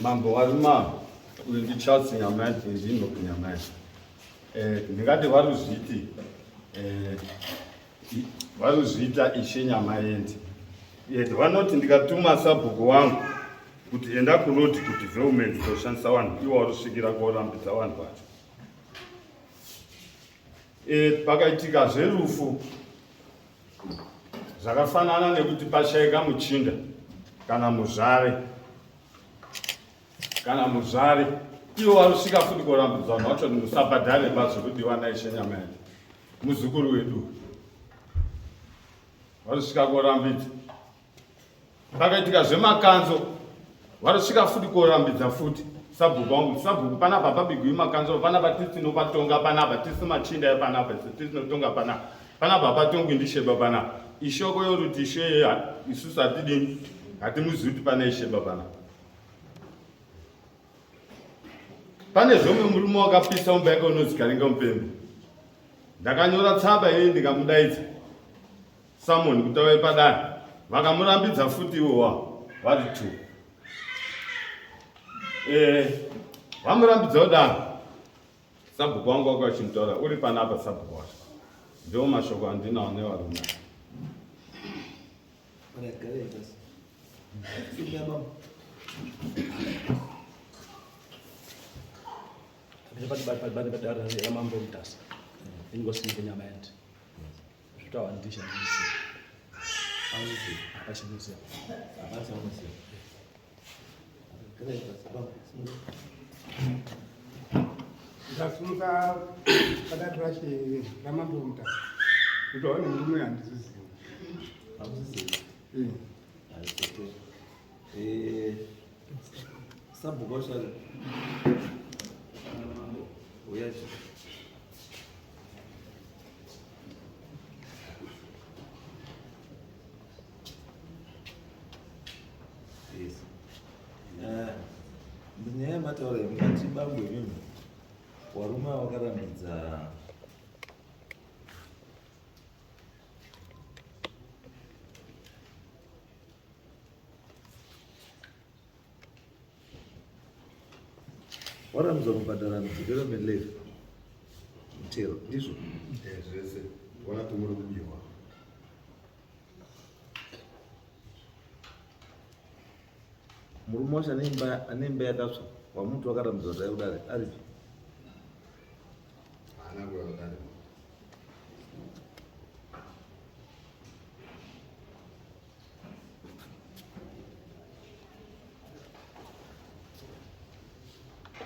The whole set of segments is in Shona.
mambo warima uyu ndiCharles Nyamati ndinoku Nyamati. Ndingati varuzviita ishe Nyamaendi. Vanoti ndikatuma sabhuku wangu kuti enda kurodi kudevelopment koshandisa vanhu iwo warusvikira korambidza vanhu vacho. Pakaitika zverufu zvakafanana nekuti pashayika muchinda kana muzvare iwo warusvika futi korambidza vanhu vacho musabhadhare bazvokudiwa naishe Nyamaendi muzukuru wedu warusvika korambidza. Pakaitika zvemakanzo warusvika futi korambidza futi sabhuku wangu. Sabhuku panapa pabigwi makanzo panapa tisinopatonga panapa tisi machinda panapa tisinotonga panapa patongwi ndisheba panapa ishoko yoruti ishe isusu hatidini hatimuzivi kuti pana isheba panapa. Pane zvomwe murume wakapisa mumba unonzi Karinga Mupembe. Ndakanyora tsamba iyi ndikamudaidza Samoni kuti auye padare vakamurambidza futi iwowa vari 2. Vamurambidza kudaro sabhuku wangu wako vachimutaura uri panapa sabhuku wacho. Ndiwo mashoko andinawo nevarume. Mambo mtasa ingosike Nyamaendi zvitawandisha ndisi apashinise ndasunga padati rache ramambo mutasa kuti aone murume handisizivi sabhuku wacho uyacho nyaya yemataura mukati bambo imimi warume vakarambidza warambidza kubhadhara development levy mutero ndizvo Zvese vona tomuri kudiwa. murume wacho ane imba yakatsva wamuti wakarambidza kuti aikudare aripi Haana kuyakudare.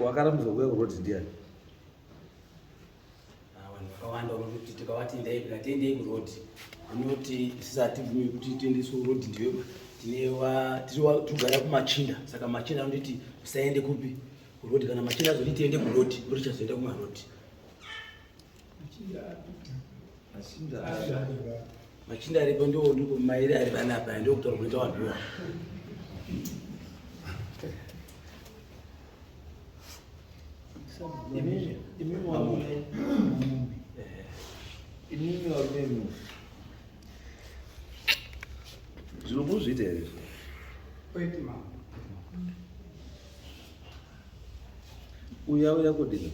wakarambidzwa kuya kurodi ndiani vanhu vakawanda vanoti tikavati endai tikatendei kurodhi vanoti sisi hativumi kuti tiendeswe kurodhi ndiwe tirigara kumachinda saka machinda anotiti usaende kupi kurodhi kana machinda azoti tiende kurodhi ndo tichazoenda kumarodhi. Machinda aripo ndo ndiko mairi ari panapa ndio kutaura kuita vanhu iwa imimi varume zvinomuzviita here oiti mambo uya kudini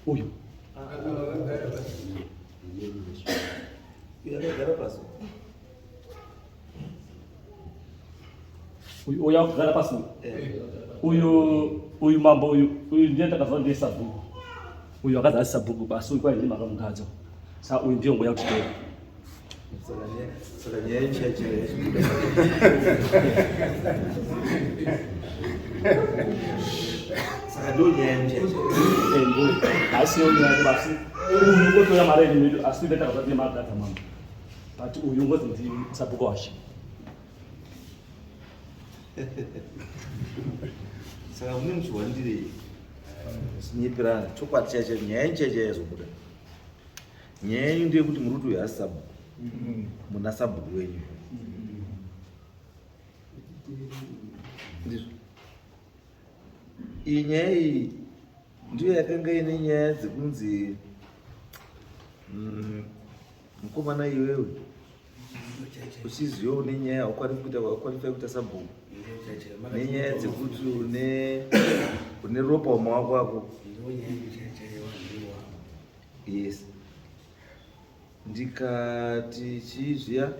uyu akagara pasi uya kugara pasi uyu mambo uyu ndiye ndakazva ndiye sabhuku uyu akazara sabhuku basi uyu kwaine mhaka mukadzo saka uyu ndiyo ngoya kuti saka nyaya ichachire saka ndo nyaya asiyo nyaya basi uyu ngotoya mari yedu asi ndiye ndakazva ndiye mhaka mambo but uyu ngozi ndi sabhuku wacho. saka mune muchiwandirei sinyipirana chokwadi chacho nyaya ichacha yazobuda nyaya yenyu ndeyekuti muri kuti uyu hasi sabhuku muna sabhuku wenyu ndizvo iyi nyaya iyi ndiyo yakanga ine nyaya dzekunzi mukomana iwewe uchizivo nenyaya ukwalifai kuita sabhuku nenyaya dzekuti une ropa wamaoko ako. Yes, ndikati chizviya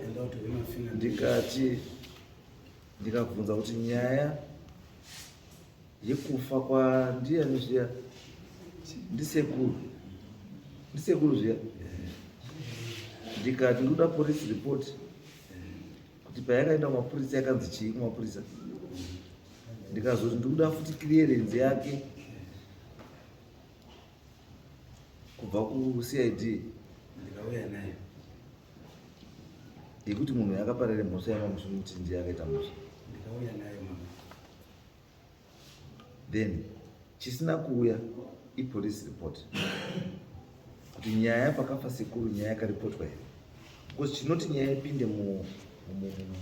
ndikabvunza kuti nyaya yekufa ndiani zviya ndisekuru zviya, ndikati ndoda police report kuti payakaenda kumapurisa yakanzi chii kumapurisa, ndikazoti ndikuda futi clearance yake kubva kuCID ndikauya nayo yekuti munhu yakaparira mhosva yamamuti ndiye yakaita mhosva. ndikauya nayo mama. Then chisina kuuya ipolice report kuti nyaya pakafa sekuru nyaya yakaripotwa here, because chinoti nyaya ipinde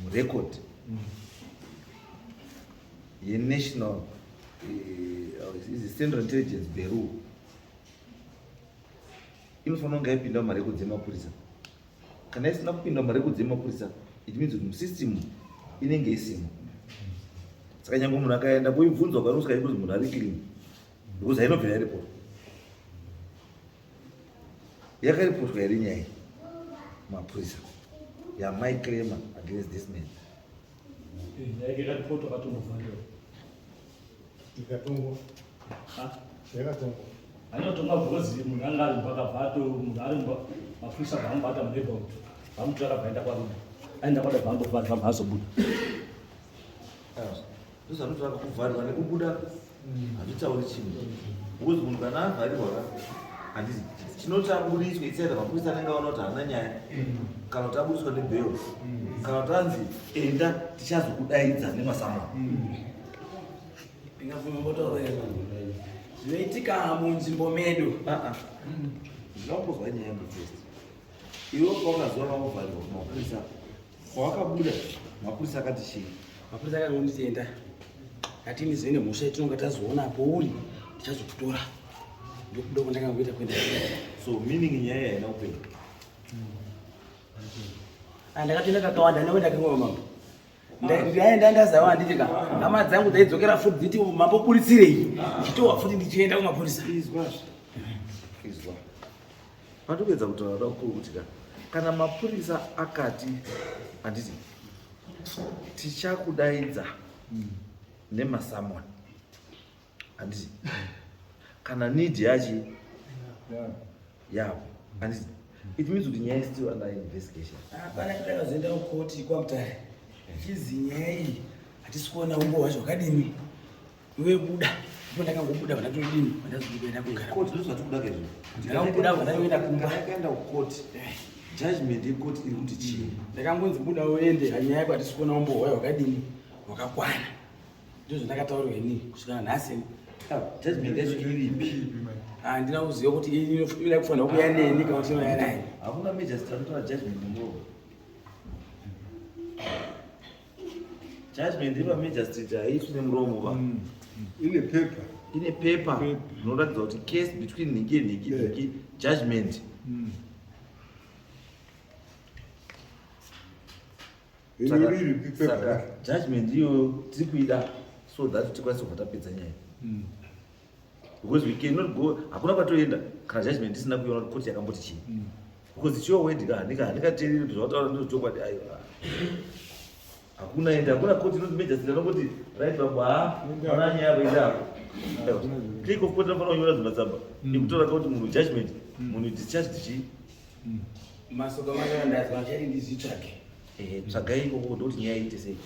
murecord yenational Central Intelligence Bureau inofanira kunge yapinda mumarekodzi emapurisa. Kana isina kupinda mumarekodzi emapurisa, it means kuti musystem inenge isimo. Saka nyange munhu akaenda poibvunzwa kwanosvika kuti munhu ari clean, because hainobvira yaripotwa. Yakaripotwa here nyaya mapurisa my claim against this man. Yakaripotwa katongovhariwa. Ikatongwa. Yakatongwa. Anotonga bhozi munhu anga ari mpakavhato, munhu ari mapurisa vaamubata muneighborhood, vamutora vaenda kwarume, aenda kwada vaambovhari vamhazobuda. Ndozvanotora kuvharirwa nekubuda hazvitauri chinhu, because munhu kana avharirwa handisi chinoti abudiswe itsaida mapurisa anenge aona kuti haana nyaya, kana kuti abudiswa nebhero, kana kuti anzi enda tichazokudaidza nemasamuno. Zvinoitika munzvimbo medu. Ndinokuzwa nyaya yangu first. Iwe paunazova wavharirwa kumapurisa, pawakabuda mapurisa akati chii? Mapurisa akangonditenda ati nizine mhosva yatinonga tazoona pouri tichazokutora, ndokuda kwandakangoita kuenda. So meaning nyaya haina upenyu. Ndakatoenda kakawanda ndinoenda kangoma mambo. Ndaenda ndazawa nditika hama dzangu dzaidzokera futi dziti mamboburitsirei chitowa futi ndichienda kumapurisa. Izwa patopedza kutaura kukutika kana mapurisa akati handiti tichakudaidza nemasamoni, handiti kana need yachi yavo, handiti it means kuti nyaya still under investigation. Hapana ndakazoenda kukoti kwamutare chizi nyaya iyi hatisi kuona umbova zvakadini, iwe buda. Ndipo ndakangobuda vanatodini vandazoenda kugara Court ndozvatukuda kezvo. ndakangobuda vanatoenda kumba. Ndakaenda kukoti judgment yekoti iri kuti chii? Ndakangonzi buda uende, nyaya yako hatisi kuona umbova hwakadini hwakakwana. Ndizvo ndakataurirwa inini kusvikana nhasi. Judgment yacho iripi? Handina kuziva kuti inoda kufanira kuuya neni kana kuti inouya naye. Hakuna magistrate anotora judgment muromo. Judgment yepamagistrate haiswi nemuromo ba. Ine paper. Ine paper inoratidza kuti case between nhiki nenhiki judgment. Saka judgment iyo tiri kuida so that tikwanise kubva tapedza nyaya. Because we cannot go, hakuna kwatoenda kana judgment isina kuiona kuti koti yakamboti chii. Because chiwo wendika handikateereri zvataura ndozvokwadi ayo. Hakuna enda, hakuna koti inoti magistrate anongoti right baba ona nyaya yako enda. Click of court anofanira kunyora zimatsamba ekutora kuti munhu judgment munhu discharged chii. Masoko macho ndazwa chari ndizvitsvake. Tsvagai ikoko ndokuti nyaya iite sei.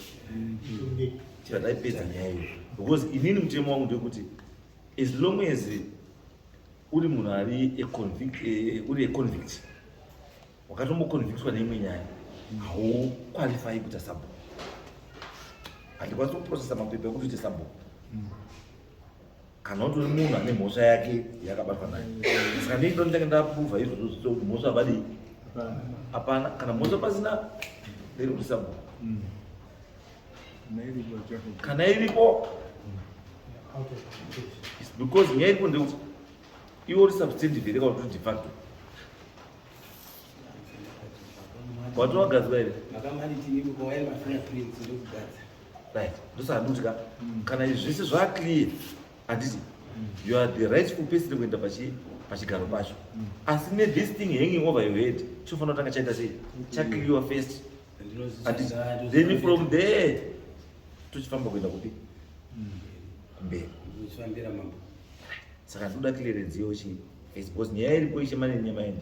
Tikaipedza nyaya iyo. Because inini mutemo wangu ndekuti as long as uri munhu ari uri convict wakatomboconvictwa neimwe nyaya hauqualify kuita sabhuku. Handikwanisi kuprocessa mapepa ekuti uite sabhuku kana utori munhu ane mhosva yake yakabatwa nayo. Saka ndii ndondange ndapruva izvozvo zviito kuti mhosva vadii hapana, kana mhosva pasina ndiri kuti sabhuku. Kana iripo because nyaya iripo ndekuti iwe uri substantive here kana kuti de facto. wati wagadzwa here makamanitini kukawairi mafingerprints ndokugadza right ndosandutika kana izvi zvese zvaclear handiti you are the rightful person kuenda pachigaro pacho asi this thing hanging over your head chofanira kutanga chaita sei chaclear first handiti then from there tochifamba kuenda kupi kumberi uchifambira mambo saka ndoda clearance yochi because nyaya iripo ichemane nenyama ende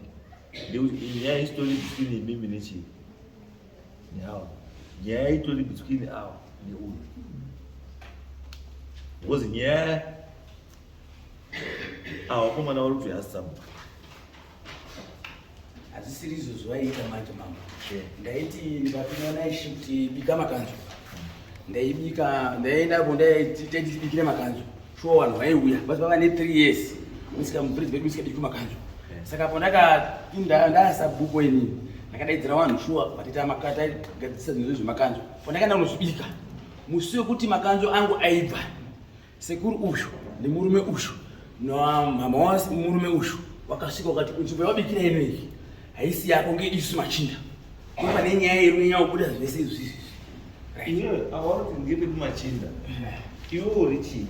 nyaya isitori between imimi nechii neawa nyaya itori between awa neuyu because nyaya awakomana vari kutoyasamu hazvisiri izvozvo vaiita manje mambo ndaiti ndikapinda naishifti bika makanzu ndaiendapo ndaiti tibikire makanzu sure vanhu vaiuya basi vava ne3 years musika mupredzi vedu musika biki makanzu saka po ndasabhuko inini ndakadaidzira vanhu sure vatita gadzisa zvinhu zvemakanzu po ndakaenda kunozvibika musi wekuti makanzu angu aibva sekuru uyu nemurume uyu namama wamurume uyu wakasvika wakati nzvimbo yawabikira inoiki haisi yako ngeisu machinda kuva nenyaya yerunyanya kubuda zvese izvi iwewe awaroti ngepekumachinda iwe uri chii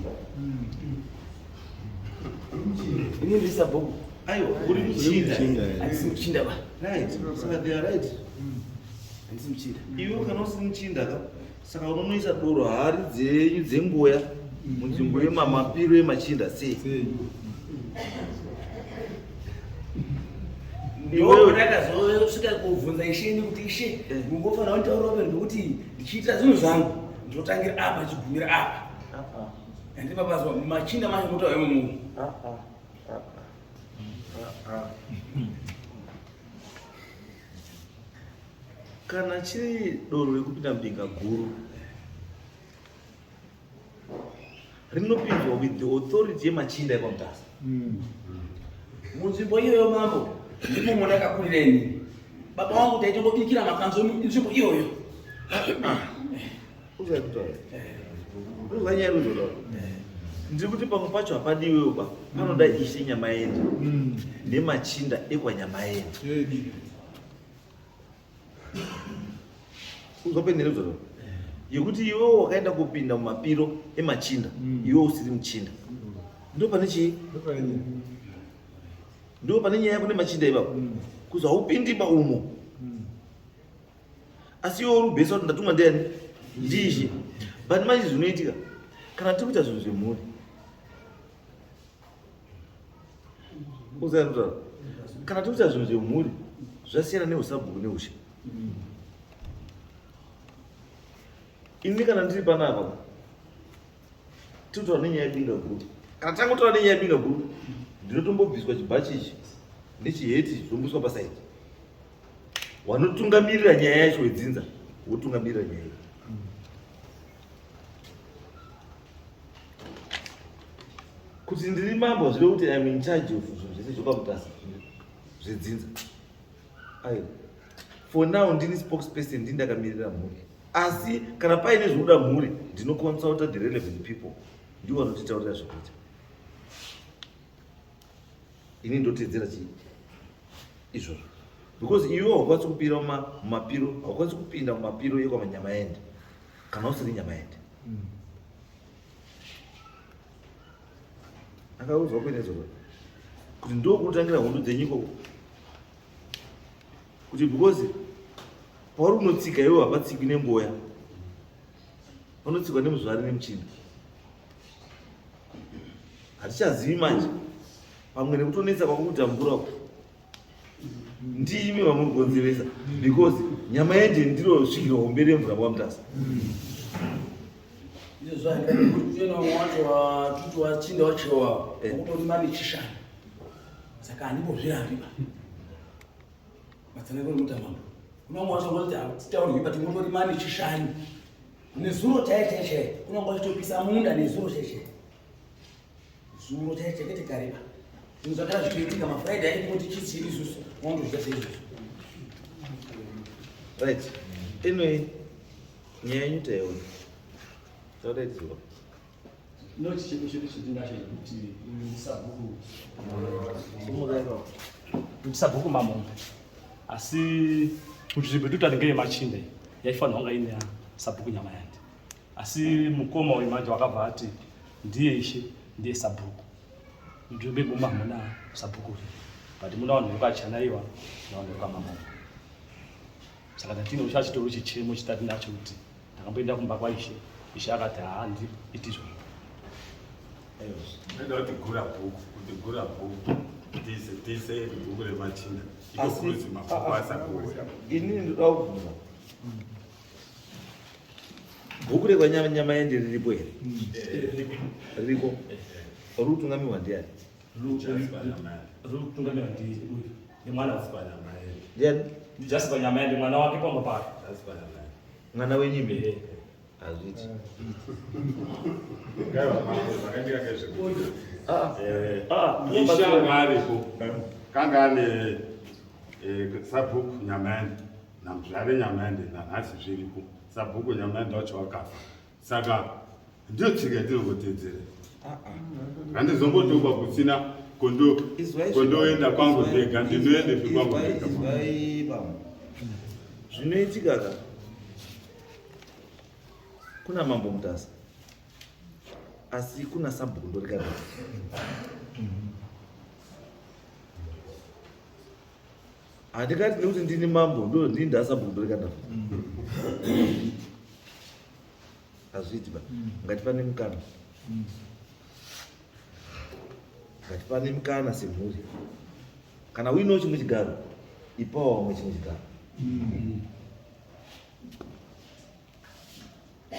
ini ndisabhuku aiwa uri muchinda handisi muchinda ba right saka they are right handisi muchinda iwe kana usiri muchinda ka saka unonoisa doro hari dzenyu dzengoya munzvimbo yemamapiro emachinda sei iwewe ndakazosvika kubvunza isheni kuti ishe mungofanira kunditaurira ndekuti ndichiita zvinhu zvangu ndinotangira apa chigumira apa handipapazwa machinda macho motaura imomo kana chiri doro rekupinda mubinga guru rinopinzwa with the authority yemachinda epamutasa munzvimbo iyoyo mambo ndipo mona akakurira inini baba wangu taitongobikira makanzo nzvimbo iyoyo uzaikutaura uzanyaya ruzotaura ndiri kuti pamwe pacho hapadiwewoba panoda ishe nyama yende nemachinda ekwanyama yende uzopenhere ruzotaura yekuti iwewo wakaenda kupinda mumapiro emachinda iwe usiri muchinda ndo pane chii ndo pane nyaya yako nemachinda ipapo kuzi haupindi paumo asi iwe uri kubhesa kuti ndatumwa ndiani ndiishe but manje zvinoitika kana tiri kuita zvinhu zvemhuri uzairutaura kana tiri kuita zvinhu zvemhuri zvasiyana neusabhuku neushe ini kana ndiri panapa tiri kutaura nenyaya yebinga guru kana tanga kutaura nenyaya yebinga guru ndinotombobviswa chibhachi ichi nechiheti zvombuswa pasaidi wanotungamirira nyaya yacho wedzinza wotungamirira nyaya iyi kuti ndiri mambo zvive kuti I'm in charge of zvinhu zvese zvopamutasa zvedzinza aiwa for now ndini spokesperson ndini ndakamirira mhuri asi kana paine zvokuda mhuri ndinoconsulta the relevant people ndivo vanotitaurira zvekuita ini ndotedzera chii izvozvo because iwe haukwanisi kupira mumapiro haukwanisi kupinda mumapiro ekwamanyama yende kana usiri nyama yende akaudzwa kwenezvozvo kuti ndokunotangira hondo dzenyiko kuti because pauri kunotsika iwe hapatsikwi nemboya panotsikwa nemuzvari nemuchinda hatichazivi manje pamwe nekutonetsa kwakukutambura ndimi vamuri kukonzeresa because nyama yende ndiro svikira hombe remvura kwamutasa izvo zvaikuena wacho watuti wachinda wachewa ukutori mani chishani saka handibozvirambiba matsaneko nomutamambo kunonga wachongoti hatitaurwi but mutori mani chishani nezuro chaitechai kunonga wachitopisa munda nezuro chechai zuro chaichekete kareba zvinhu zvakada zvichiitika mafriday aitikuti chitsiri isusu wandozvida seizvozvo right anyway nyaya yenyu taiona taudaidziwa noti chete chete chetingacho kuti sabhuku umuraiva kuti sabhuku mamombe asi kuti zvibhedu taringei machinde yaifanira kunga ine sabhuku nyama yandi asi mukoma wemanje wakabva ati ndiye ishe ndiye sabhuku nzvimbo iboma hamuna sabhuku but muna vanhu vakachanaiwa navanhu vakamama saka tatine ucha chitoro chichemo chitati nacho kuti ndakamboenda kumba kwaishe ishe akati handi itizvo Nenda kuti gura bhuku tise bhuku remachinda ikokuruzi mabhuku asakuuya inini ndoda kubvunza bhuku rekwanyama yende riripo here riripo ruri kutungamiwa ndiani rikutungamiwa nemwana ndiani ndijasipa nyama yande mwana wake pamba pake mwana wenyimbe hazviti ishanga aripo kanga ane sabhuku nyamande namuzvare nyamande nanhasi zviripo sabhuku nyamande wacho wakafa saka ndio tsika tiri kutedzera handizombotoba kusina kondoenda kwangu ndega ndinoendepi kwangu ndega zvinoitika ka kuna mambo mutasa asi kuna sabhuku ndorikada handikati nekuti ndini mambo ndo ndinda sabhuku ndorikada hazviiti ba ngatipane mukana ngatipane mukana semhuri kana uinewo chimwe chigaro ipawo wamwe chimwe chigaro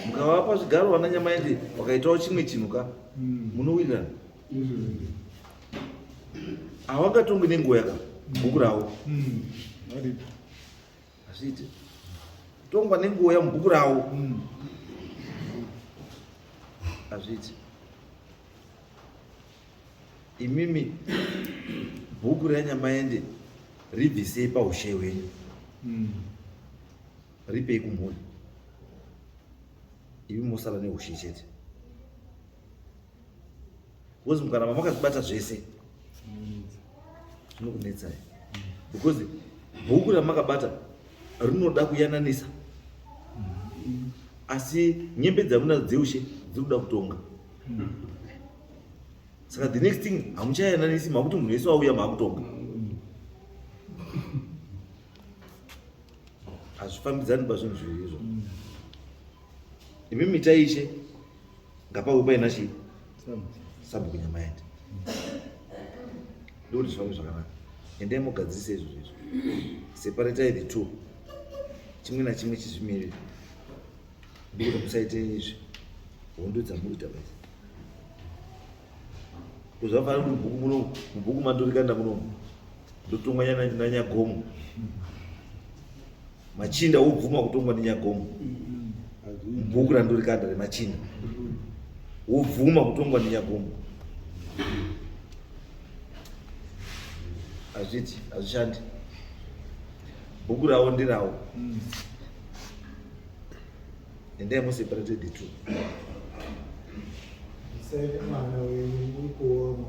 mukavapa zvigaro vana nyama yende wakaitawo chimwe chinhu ka munowirirana havangatongwi nenguva yaka bhuku ravo hazviiti tongwa nenguva yamubhuku ravo hazviiti imimi bhuku ranyama yende ribvisei paushe hwenyu ripei kumhuri ivi mosara neushe chete because mukana mamakazvibata zvese zvinokunetsai because bhuku ramakabata rinoda kuyananisa asi nyembe dzamunadzo dzeushe dziri kuda kutonga saka the next thing hamuchayananisi makuti munhu wese wauya maakutonga hazvifambidzani pazvinhu zviviri izvo imimi taishe ngapauye paina chii sabhuku nyama yende ndokuti zvifambi zvakanaka endai mugadzirisa izvo izvo separatai the two chimwe nachimwe chizvimiriri ndokuti musaite izvi hondo dzamuita basi kuzvafanira kuti bhuku munomu mubhuku mandorikanda munomu ndotongwa nanyagomo machinda wobvuma kutongwa nenyagomo bhuku randorikanda remachinda wobvuma kutongwa nenyagomo hazviti hazvishandi bhuku ravo ndiravo endai museparate the two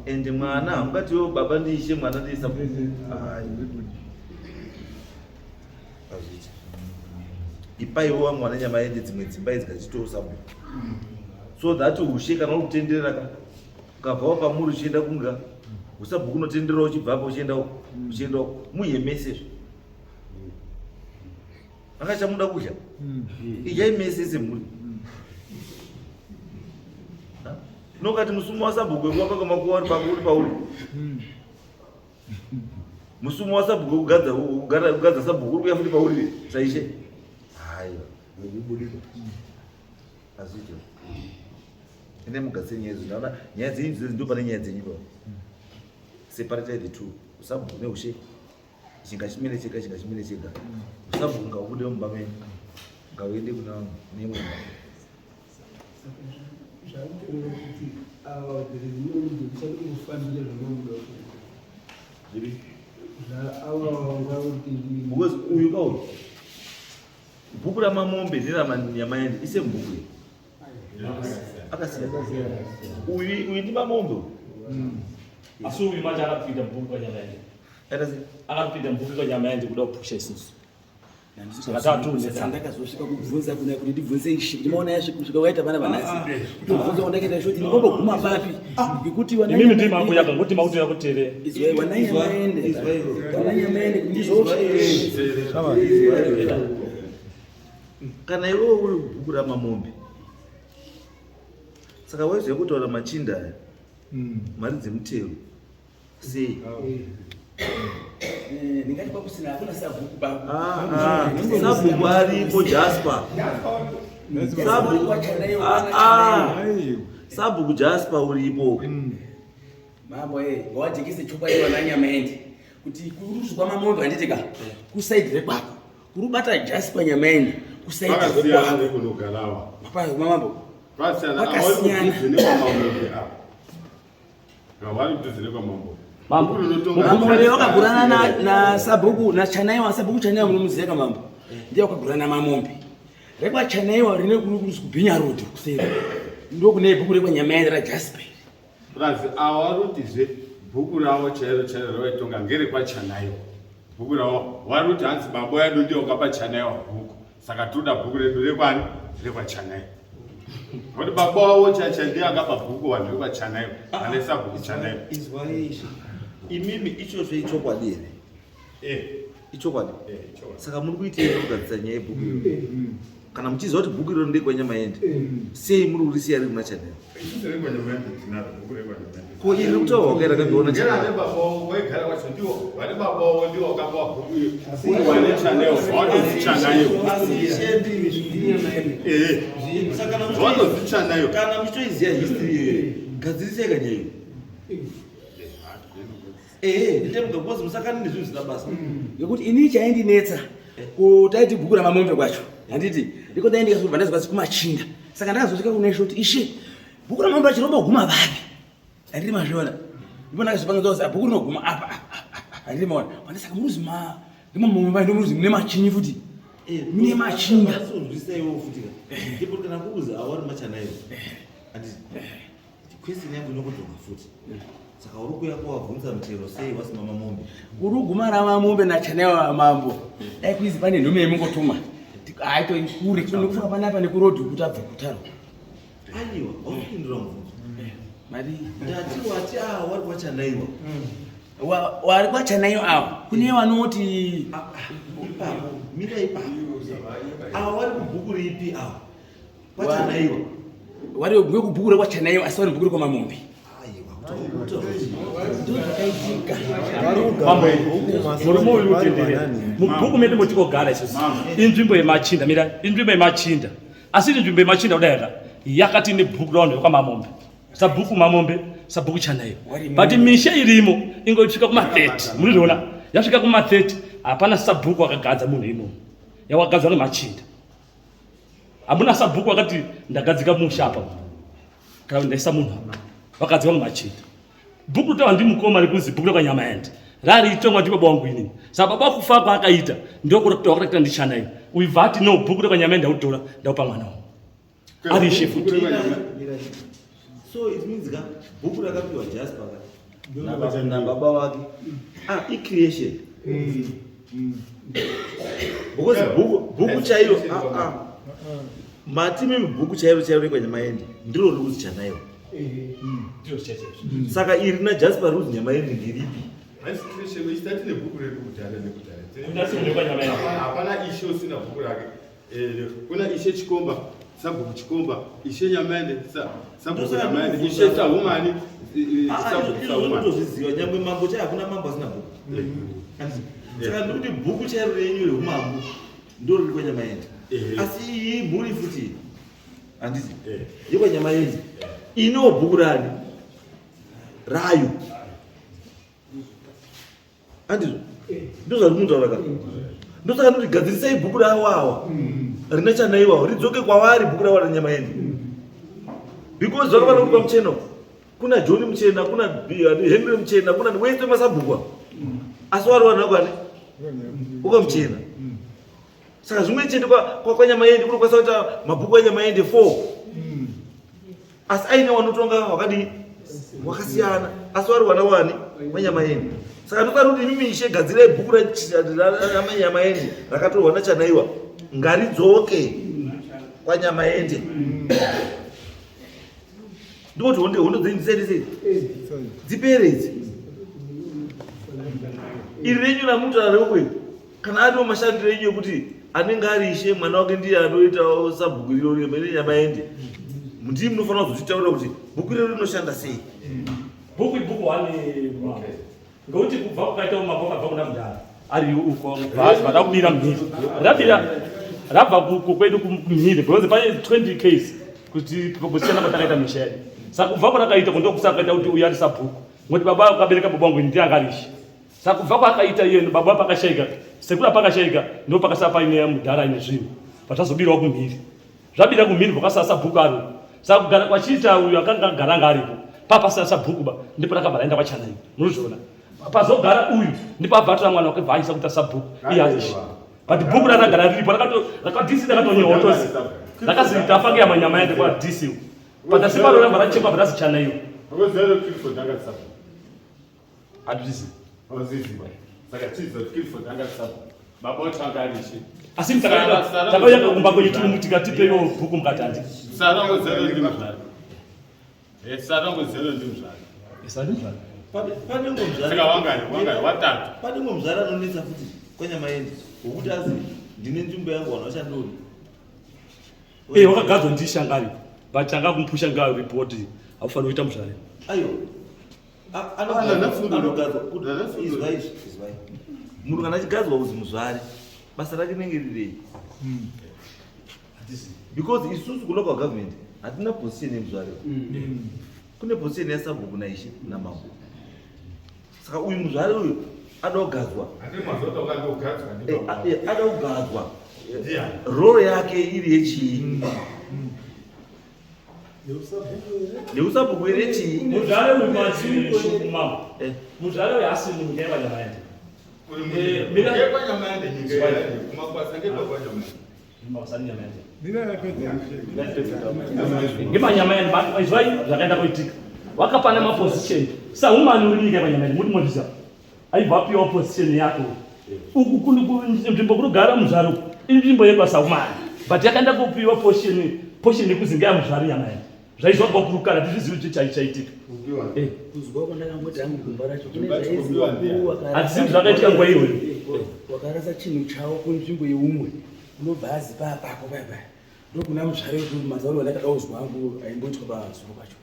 ende mwana hamungatiwo baba ndiishe mwana ndiisa hazviti ipaiwo mwana nyama yende dzimwe dzimba idzi kachitoo sabhuku so that ushe kana uri kutenderera ukabvawo pamuri uchienda kunga usabhuku unotenderera uchibvapo uchiendawo muhemesezvo akachamuda kudya ichaimese semhuri nokati musumo wasabhuku wekuwaka kwamakuwa uri pauri musumo wasabhuku wekugadza sabhuku uri kuya futi pauri saishe haiwa Nobudika. hazvito ine mugadzire nyaya idzi ndaona nyaya dzenyu dzidzi ndo pane nyaya dzenyu pa separate the two usabhuku neushe chinga chimene chega chinga chimene chega usabhuku ngaubude mumba menyu ngauende kuna nemwe because uyu kauyu bhuku ramamombe neramanyama yende ise mubhuku akasiyana uyu ndi mamombe asi uyu manje akapinda mubhuku kwa nyama yende atase akapinda mubhuku kwa nyama yende kuda kupusha isusu ndakazosvika kubvunza kuna kuti ndibvunze ishi kuti maona yasvika kusvika waita vana vanhasi kutobvunza wandakaita shoti ndinomboguma papi ngekuti imimi ndi mangu yako ngoti mauto yakutere wananyamaende kuti ndizosvika kana iwewe uri bhuku ramamombe saka waiziva kutaura machinda aya mari dzemutero sei ndingati pakusina hakuna sabhuku sabhuku aripo Jasper sabhuku Jasper uripo mambo ngawajikise chokwadi wananyamaende kuti kuruzwa mamombe handitika kusaidi rekwako kurubata Jasper nyamaende kusaidi kunogarawa mambo mambo wakagurana na sabhuku na chanaiwa sabhuku chanaiwa munomuzeka mambo ndiye wakagurana mamombe rekwa chanaiwa rine kubhinya road kuseri ndo kune bhuku rekwa nyamaende raJasper Prazi awarutizve bhuku ravo chairo ravaitonga ngerekwa chanaiwa bhuku ravo waruti hanzi babo yadu ndiyo kapa chanaiwa bhuku saka toda bhuku redu rekwani rekwa chanaiwa kuti baba wavo chacha ndiye akapa bhuku vanhu rekwa chanaiwa anesa bhuku chanaiwa izwaisha imimi ichozve ichokwadi here ichokwadi saka muri kuitei kugadzisa nyaya yebhuku kana muchiziva kuti bhuku iroro ndekwenyamaende sei muri kurisiya riri muna chanaiwa ko iri kutaura wakaira kaviona kana muchitoiziva history gadzirisai kanyayo nditemugakozi musakani nezvinhu zvisina basa ngekuti ini chaindinetsa kutaiti bhuku ramamombe kwacho handiti ndiko daindikazobva ndazokasi kumachinda saka ndakazosvika kuna ishe kuti ishe bhuku ramamombe racho rinoboguma vapi handiti mazviona ndipo ndakazopangidza kuti bhuku rinoguma apa handiti maona pandisaka muruzi ndimamombe ndomuruzi mune machinyi futi mune machinda sonzwisaiwo futi ndipoti kana kuuza awari machanaiwo handiti kwesini yangu inokudzoka futi saka uri kuya kuwabvunza mutero sei wasima mamombe uri kuguma ramamombe nachanaiwa mambo dai kuizi pane nhume yemungotuma aitoikure nekufuka panapa nekurodhi kuti abve kutaro aiwa aupindura mubvunzo mari ndati wati wari kwachanaiwa wari kwachanaiwa avo kune vanoti ipapo mira ipapo ava vari kubhuku ripi ava kwachanaiwa wari wekubhuku rekwachanaiwa asi vari bhuku rekwamamombe murumo uri kutendere mubhuku medu motikogara isusu inzvimbo yemachinda mira inzvimbo yemachinda asi inzvimbo yemachinda kudayaka yakati nebhuku ravanhu vekwamamombe sabhuku mamombe sabhuku chanaiwa but misha irimo ingosvika kuma30 munizviona yasvika kuma30 hapana sabhuku akagadza munhu imomo yawagadzwa nemachinda hamuna sabhuku wakati ndagadzika musha apa kana ndaisa munhu apa wakagadzwa nemachinda bhuku ritawa ndimukoma rikuzi bhuku rekwanyamaende rariitongwa ndibaba wangu inini saka baba kufa kwaakaita ndokurakutawa kwakaita ndichanaiwa uibva ati no bhuku rekwanyamaende ndautora ndaupa mwana wangu arishe futi so it means ka bhuku rakapiwa Jasper nababa wake icreation because bhuku chairo mati mimi bhuku chairo rekwanyamaende ndiro riri kuzi chanaiwa saka iri naJasper ruzi nyamaende ndiripi hapana ishe usina bhuku rake kuna ishe chikomba sabhuku chikomba ishe nyamaende sabhuku nyamaende ishe sahumani ndozviziva nyangwe mambo chai hakuna mambo asina bhuku saka ndikuti bhuku chairo renyu reumambo ndo riri kwanyamaende asi iyi mhuri futi handiti yekwanyamaende inewo bhuku rani rayo handizvo ndozvari muntaura ka ndosaka ndoti gadzirisai bhuku rawawa rina chanaiwawo ridzoke kwavari bhuku rawa ranyamaende because zvakavana kuti pamuchena kuna John muchena kuna Henry muchena kuna wese masabhuku asi wari vanhu vakwani ukamuchena saka zvimwe chete kwanyamaende kunokwanisa kuita mabhuku anyamaende 4 asi aine wanotonga wakadi wakasiyana asi wari wana wani wanyamaende saka ndofanira kuti imi mishe gadzirai bhuku ramanyamaende rakatorwa nachanaiwa ngaridzoke kwanyamaende ndokuti hondo dzenyu dzipere idzi iri renyu ramuti rarekwe kana ariwo mashandiro enyu ekuti anenge ari ishe mwana wake ndiye anoitawo sabhuku riro renyamaende ndii munofanira kuzotitaura kuti bhuku riro rinoshanda sei. Bhuku wane ngekuti kubva kukaita umambo kabva kuna mudhara ari uko bhazi vada kubira mhiri rabva kwedu kumhiri because pane 20 case kuti kusiyana kwatakaita misha yedu saka kubva kwatakaita kundokusakaita kuti uyu ari sabhuku ngekuti baba akabereka baba wangu ndiye angarishi saka kubva kwakaita iye baba pakashayika sekula pakashayika ndo pakasara paine mudhara ine zvinhu patazobirawo kumhiri zvabira kumhiri kwakasara sabhuku ari saka kugara kwachiita uyu akanga agara anga aripo papasara sabhuku ba ndipo rakabva raenda kwachanai munozviona pazogara uyu ndipo abvatora mwana wake bvaisa kuita sabhuku iye arishi but bhuku rakagara riripo rakadhisi rakatonyewa tosi rakazita afange yamanyama yande kwa disi but asiparo ramba rachekwa bvata zichanaiwa hatizvi asi takauya kumba kwenyu tiri mutikatipeyo bhuku mukatandi pane muzvara anonetsa futi kwanyamaende wokuti azi ndine nzvimbo yangu vanhu vachandori wakagadzwa ndishangari but tanga kumupusha ngayo ripoti haufaniri kuita muzvare aiyo anogadzwa munhu kana achigadzwa kuzi muzvare basa rake rinenge rirei because isusu kulocal government hatina position yemuzvare kune position yasabhuku naishe namambo saka uyu muzvare uyu ada kugadzwa ada kugadzwa role yake iri yechii neusabhuku iri yechii muzvare uyu machiumambo muzvare uyu asi munhu ngevanyamaende ngemanyamaende izvai zvakaenda kuitika wakapana maposition saumani uri nyika yepanyamaende muti mozvisa aibva piwa position yako uku nzvimbo kunogara muzvare uku inzvimbo yekwasaumani but yakaenda kupiwa position yekuzi ngeyamuzvare nyamaende zvaizwa kwakurukana tizvizivi kuti chaichaitika kuzwa kwandakangoti hangu gumba racho hatisivi zvakaitika nguva iyoyo wakarasa chinhu chawo kunzvimbo yeumwe unobva azi papako papa ndokuna muzvare kuti mazauro andakada kuzwa hangu aimbotwa pazuva pacho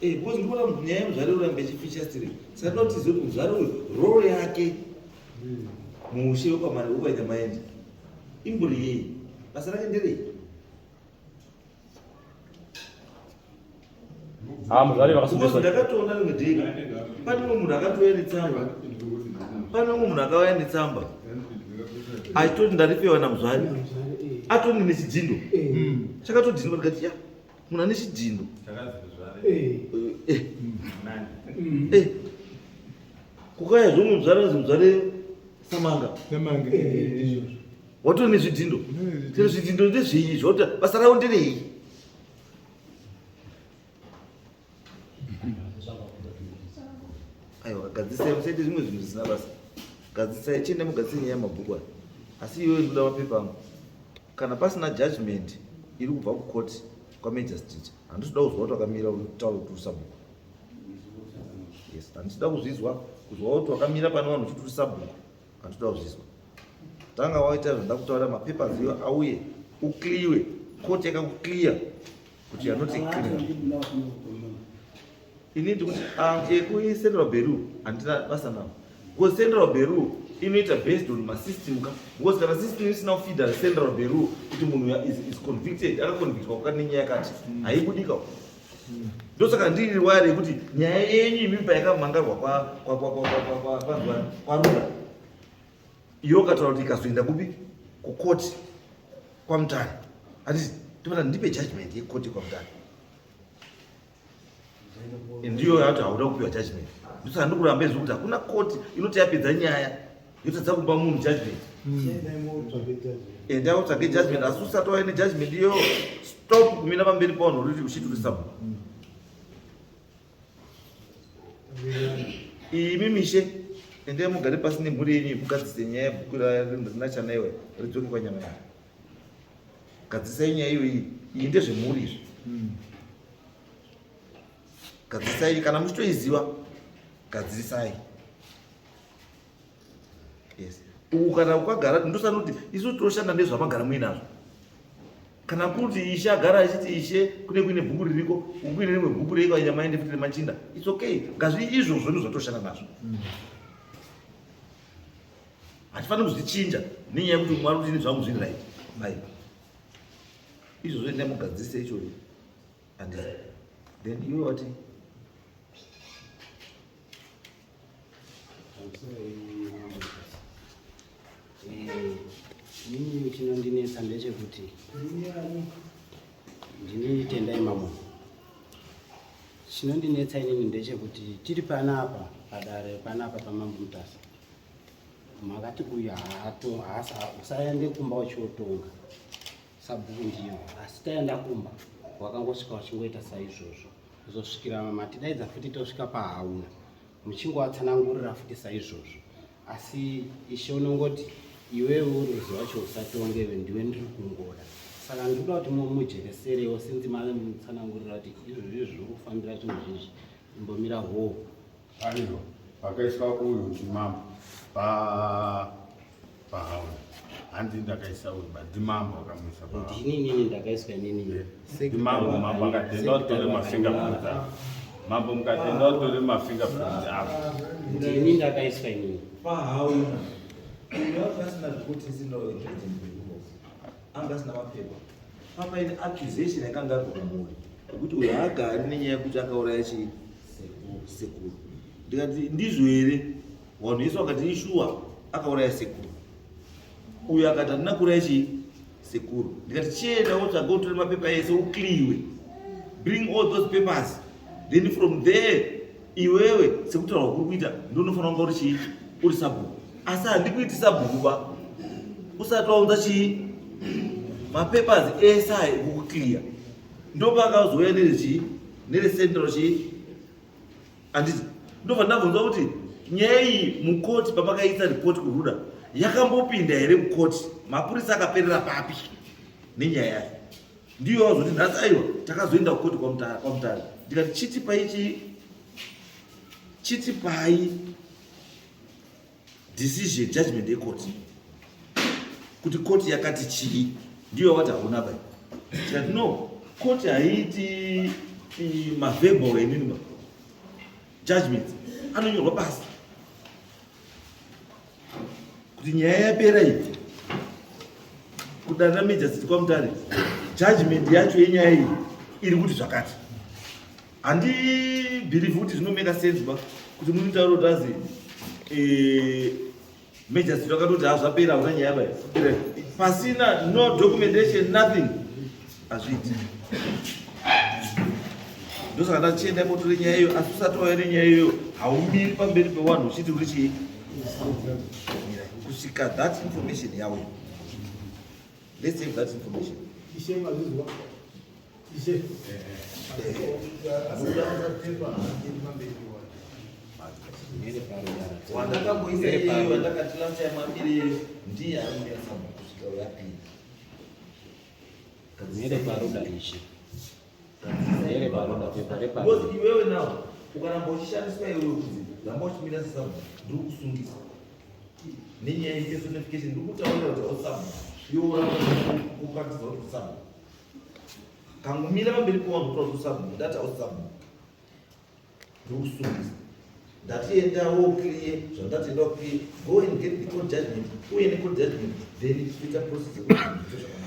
because ndikuona nyaya yemuzvare urambe chifichastire saka ndinotizive kuti muzvare uyu role yake muushe wekwamari wekwanyamaende imburi yei basa rake nderei ndakatoona rimwe dheki pane umwe munhu akatouya netsamba pane umwe munhu akauya netsamba achitoti ndaripewa namuzvare atoni nechidhindo chakatodhindwa ndikati ya munhu ane chidhindo kukaya zvomwe muzvare anzi muzvare samanga watoni nezvidhindo tero zvidhindo ndezvei zvauti basa ravo nderei aiwa gadzisai musaite zvimwe zvinhu zvisina basa gadzisai chiende mugadzisai nyaya yamabhuku aya asi iyoyo ndoda mapepa angu kana pasina judgment iri kubva kukoti kwamajistrate handitoda kuzwa kuti wakamira utaura kuti usabhuku yes handitoda kuzvizwa kuzwa kuti wakamira pane vanhu uchiti usabhuku handitoda kuzvizwa tanga waita zvoda kutaura mapepa ziyo auye ukliwe koti yakakukliya kuti yanoti clear ini ndikuti ekuicentral bureau handina basa navo because central bureau inoita based on masystem ka because kana system isina kufida central bureau kuti munhu is convicted akaconvictwa kukati nenyaya yakati haibudika ndosaka ndiri wari yekuti nyaya yenyu imimba yakamangarwa kwarura iyo kataura kuti ikazoenda kupi kukoti kwamutare hatiti topata ndipe judgment yekoti kwamutare ndiyo yati hauda kupiwa judgment ndosaka ndikuramba izvo kuti hakuna koti inoti yapedza nyaya yotadza kupa munhu judgment ndakutsvage judgment asi usati wave nejudgment iyo stop kumira pamberi pavanhu uri uchiti uri sabhuku imi mishe ende mugare pasi nemhuri yenyu mugadzise nyaya yebhuku rina chanaiwa ridzoke kwanyama yangu. Gadzisai nyaya iyoyi, iyi ndezvemhuri izvi. Gadzisai, kana muchitoiziva gadzisai. Yes. Uku kana ukagara ndosana kuti isu toshanda nezvamagara muinazvo. Kana kuti ishe agara achiti ishe kuine bhuku ririko, ukuine rimwe bhuku reika nyama ende futi remachinda. It's okay. Ngazvi izvozvo ndozvatoshanda nazvo. Hatifaniri kuzvichinja nenyaya yekuti Mwari kuti zvangu zviri right. Hai. Izvozvo ndamugadzise ichoyo. And then you what? Mimi chinondinetsa ndechekuti ndini Tendai Mambo. Chinondinetsa inini ndechekuti tiri panapa padare panapa paMambo Mutasa. Makati uyu usaende kumba uchiyotonga sabhuku ndiyo, asi taenda kumba wakangosvika uchingoita saizvozvo, kuzosvikira matidaidza futi tosvika pahauna muchingowatsanangurira futi saizvozvo. Asi ishe unongoti iwewe uruzi wacho usatongewe, ndiwe ndiri kungoda. Saka ndinoda kuti mujereserewo sinzi mari mutsanangurira kuti izvozvo zviri kufambira zvinhu zvizvi, imbomira hoo. Aiwa, pakaiswa uyu chimambo pahauna. Handi ndakaisa uyu badimambo akamuisa pahauna. Ndinini ndakaiswa inini. Mambo akatenda utore mafingerprint avo. Mambo mukatenda utore mafingerprint avo. Ndini ndakaiswa inini. Pahauna. Uyo asina zvekuti sino ingredient anga asina mapepa. Papa ine accusation yakanga ari kumuri. Kuti uyo haagari nenyaya yekuti akauraya sekuru. Ndikati ndizvo here vanhu vese vakati ishuwa akauraya sekuru. Uyo akati handina kuuraya sekuru. Ndikati chienda wotsvaga utore mapepa ese ukliwe. Bring all those papers. Then from there iwewe sekutaura kuri kuita ndonofanira kunga uri sabhuku. Asi handikuiti sabhuku ba. Usati waunza mapapers ese ekukliya. Ndopakazouya nerecentral handiti ndobva ndabvunzwa kuti nyaya iyi mukoti pamakaisa ripoti kuruda yakambopinda here mukoti, mapurisa akaperera papi nenyaya yayo. Ndiyo wazoti nhasi aiwa takazoenda kukoti kwamutare. Ndikati chitipai decision judgment yekoti kuti koti yakati chii. Ndiyo wati hauna bai. Tikati no, koti haiti mavebal enini judgment anonyorwa basi kuti nyaya yapera iyi kudana majesty kwamutare judgment yacho yenyaya iyi iri kuti zvakati. Handi believe kuti zvinomeka sense ba kuti munitauro kuti azi majesty vakatoti hazvapera hauna nyaya bai pasina no documentation nothing hazviiti. Ndosaka ndachienda motore nyaya iyo, asi usati wauya nenyaya iyo haumiri pamberi pevanhu uchiti uri chii kusvika that information yawe. Let's save that information. Wandakamboisa iyo wandakatilamcha yamambiri ndiye anomira sabhuku kusvika uyapinda. Mere paroda ishe. Mere paroda pepa repa. Because iwewe nawo ukaramba uchishandiswa iwewe kuti ramba uchimira sabhuku ndiri kusungisa. Nenyaya yepersonification ndiri kutaura kuti osabhuku. Iwe uramba kupractice kuti sabhuku. Kangumira pamberi pevanhu kuti usabhuku ndati ausabhuku. Ndiri kusungisa. Ndatiendawo clear, zvandatendawo clear. Go and get the court judgment. Uye necourt judgment, then Twitter process yekuti zvakanaka.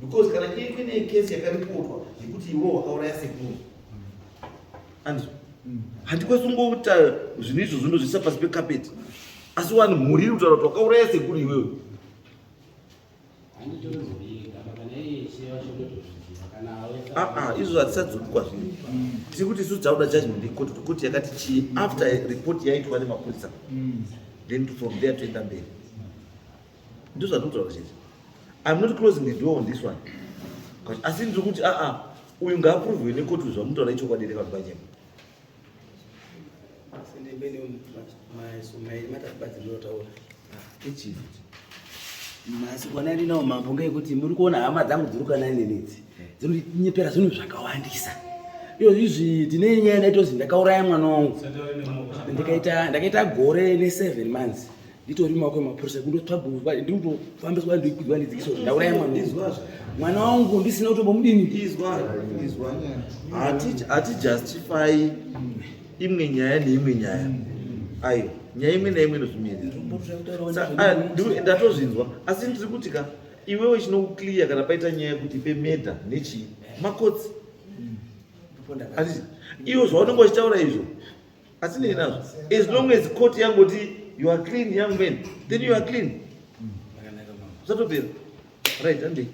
Because kana kune case yakaripotwa yekuti iwo wakauraya sekuru. And handikwasungoita zvinhu izvozvo ndozvisa pasi pekapeti. Asi vanhu mhuri iri kutaura kuti wakauraya sekuru iwewe. Izvo hatisadzoki kwazviri. Tiri kuti isu tauda judgment yekoti kuti koti yakati chii after report yaitwa nemapurisa. Then from there toenda mberi. Ndizvo zvatinotaura chete. I'm not closing the door on this one. Asi ndiri kuti uyu ngaapuruvhiwe nekoti zvamunotaura ichokwadi reka kuti panyema. mbeni mairi matatibadziriro taura ichivi masikwana ndinawo mambo ngekuti muri kuona hama dzangu dziri kana nenedzi dzinonyepera zvinhu zvakawandisa izvi tine nyaya ndaitozi ndakauraya mwana wangu ndakaita gore ne7 months nditori mako mapurisa kundotsvagurwa ndikutofambiswa ndikwidzwa ndidzikiso ndauraya mwana wangu ndisina kutombomudini izwa hatijustify imwe nyaya neimwe nyaya aiwa nyaya imwe naimwe inozvimirira ndatozvinzwa asi ndiri kuti ka iwewe chinokukliya kana paita nyaya yekuti pemedha nechii makotsi iwo zvaunenge uchitaura izvo asinei nazvo as long as court yangoti you are clean young man then you are clean usatopera right andei